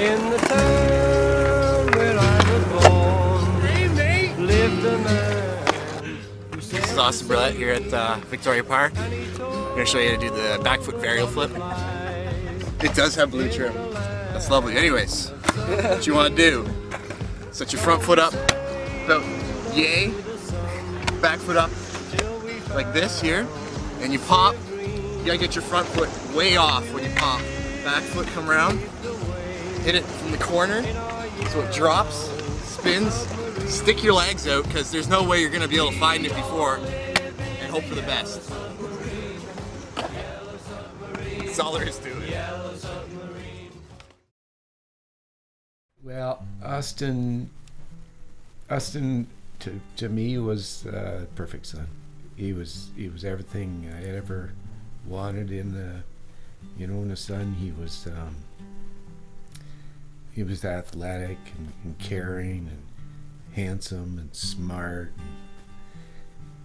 In the town where I was born, lived a man. This is Austen Berlet here at Victoria Park. I'm going to show you how to do the back foot varial flip. It does have blue trim. That's lovely. Anyways, what you want to do, set your front foot up about yay, back foot up like this here, and you pop. You gotta get your front foot way off when you pop. Back foot come around, hit it from the corner so it drops, spins. Stick your legs out because there's no way you're gonna be able to find it before, and hope for the best. That's all there is to it. Well, Austen to me was the perfect son. He was everything I ever wanted in a son. He was athletic and caring and handsome and smart.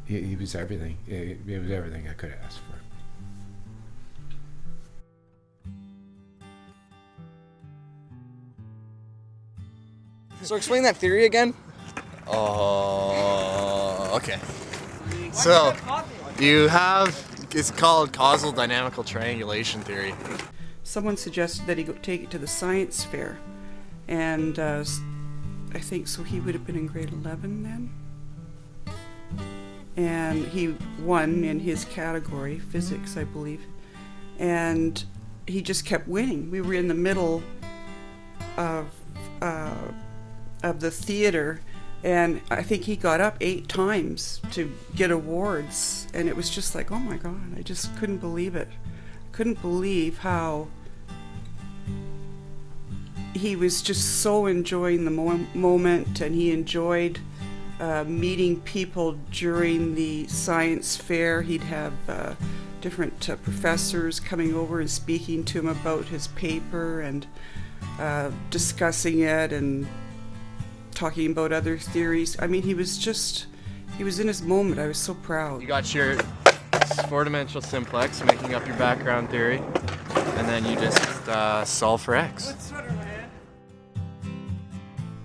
He was everything. It was everything I could ask for. So explain that theory again. Okay. So you have, it's called causal dynamical triangulation theory. Someone suggested that he go take it to the science fair, and I think so he would have been in grade 11 then. And he won in his category, physics, I believe. And he just kept winning. We were in the middle of the theater, and I think he got up 8 times to get awards, and it was just like, oh my God, I just couldn't believe it. Couldn't believe how he was just so enjoying the moment, and he enjoyed meeting people during the science fair. He'd have different professors coming over and speaking to him about his paper and discussing it and talking about other theories. I mean, he was in his moment. I was so proud. You got your 4-dimensional simplex making up your background theory, and then you just solve for x.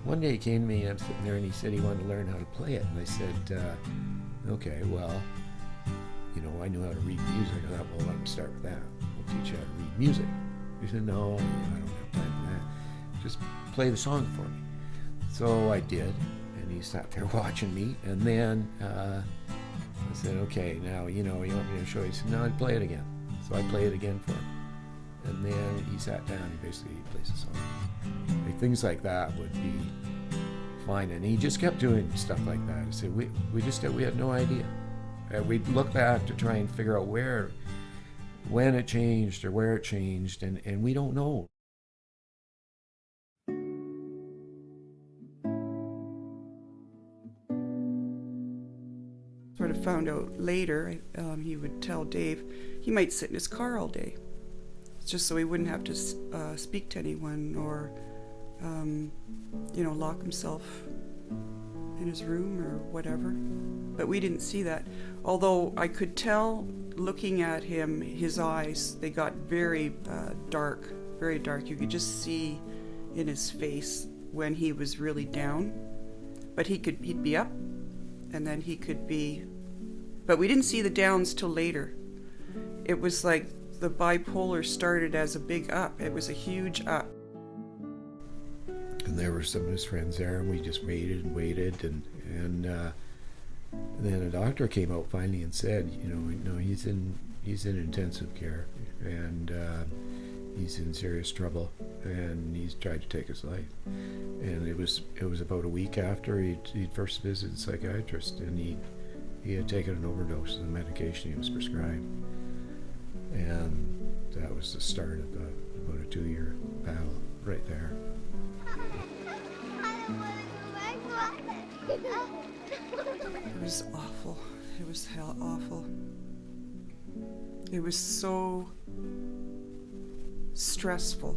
One day he came to me, and I'm sitting there, and he said he wanted to learn how to play it. And I said, okay, well, I knew how to read music. I thought, well, let him start with that. We'll teach you how to read music. He said, no, I don't have time for that. Just play the song for me. So I did, and he sat there watching me. And then I said, okay, now, you want me to show you? He said, no, I'd play it again. So I played it again for him. And then he sat down, he basically plays the song. Things like that would be fine. And he just kept doing stuff like that. He said, we had no idea. We'd look back to try and figure out when it changed or where it changed, and we don't know. Sort of found out later, he would tell Dave he might sit in his car all day, just so he wouldn't have to speak to anyone or, lock himself in his room or whatever. But we didn't see that. Although I could tell, looking at him, his eyes, they got very dark, very dark. You could just see in his face when he was really down. But he'd be up, and then he could be... But we didn't see the downs till later. It was like the bipolar started as a big up. It was a huge up. And there were some of his friends there, and we just waited and waited, and then a doctor came out finally and said, he's in intensive care, and he's in serious trouble, and he's tried to take his life. And it was about a week after he'd first visited the psychiatrist, and he had taken an overdose of the medication he was prescribed, and that was the start of about a 2-year battle right there. It was awful. It was hell awful. It was so stressful.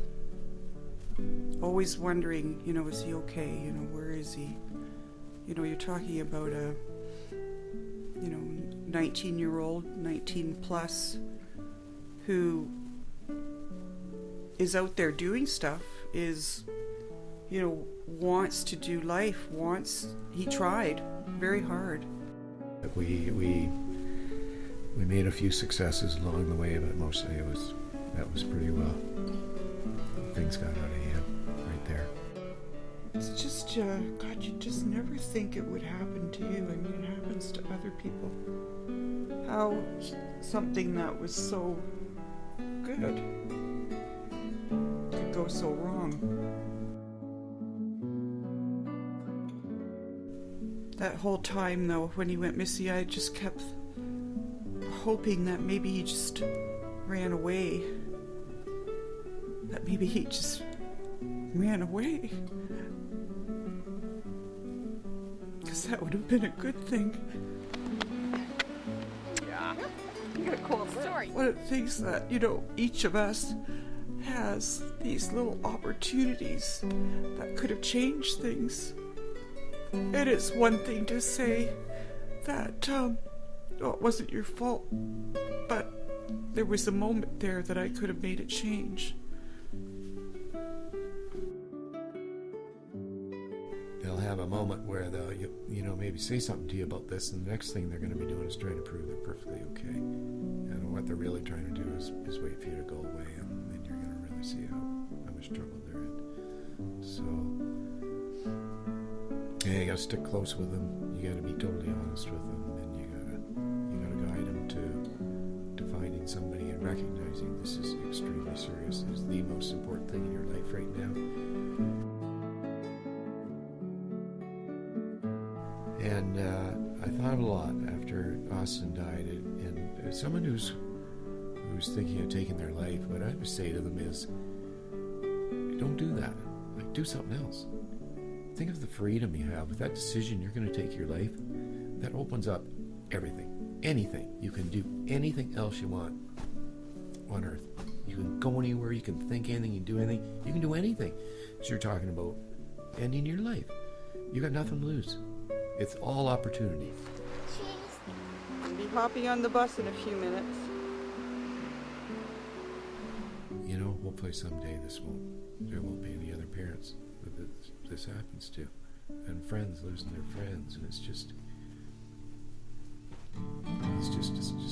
Always wondering, is he okay? Where is he? You're talking about a, 19-year-old, 19 plus, who is out there doing stuff is, you know, wants to do life, he tried very hard. We made a few successes along the way, but mostly that was pretty well. Things got out of hand right there. It's just, God, you just never think it would happen to you. I mean, it happens to other people. How something that was so good could go so wrong. That whole time, though, when he went missing, I just kept hoping that maybe he just ran away. That maybe he just ran away. Because that would have been a good thing. Yeah. You got a cool story. One of the things that, you know, each of us has these little opportunities that could have changed things. And it's one thing to say that, well, it wasn't your fault, but there was a moment there that I could have made it change. They'll have a moment where they'll, you know, maybe say something to you about this, and the next thing they're going to be doing is trying to prove they're perfectly okay. And what they're really trying to do is wait for you to go away, and then you're going to really see how much trouble they're in. So, yeah, you got to stick close with them. You got to be totally honest with them, and you got to guide them to finding somebody and recognizing this is extremely serious. This is the most important thing in your life right now. And I thought a lot after Austen died, and as someone who's thinking of taking their life, what I would say to them is, don't do that. Like, do something else. Think of the freedom you have with that decision. You're going to take your life. That opens up everything, anything. You can do anything else you want on Earth. You can go anywhere. You can think anything. You can do anything. You can do anything. So you're talking about ending your life. You got nothing to lose. It's all opportunity. I'll be hopping on the bus in a few minutes. You know, hopefully someday there won't be any other parents that this happens to, and friends losing their friends, and it's just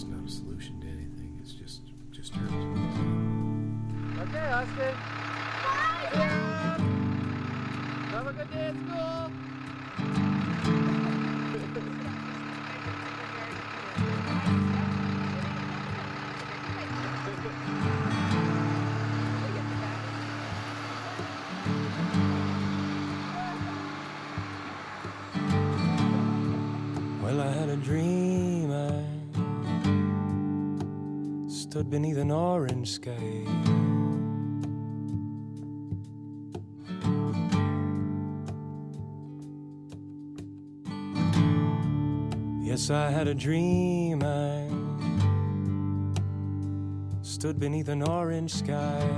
not a solution to anything. It's just hurts. Okay, Austin. Yeah. Have a good day at school. Well, I had a dream. I stood beneath an orange sky. Yes, I had a dream. I stood beneath an orange sky.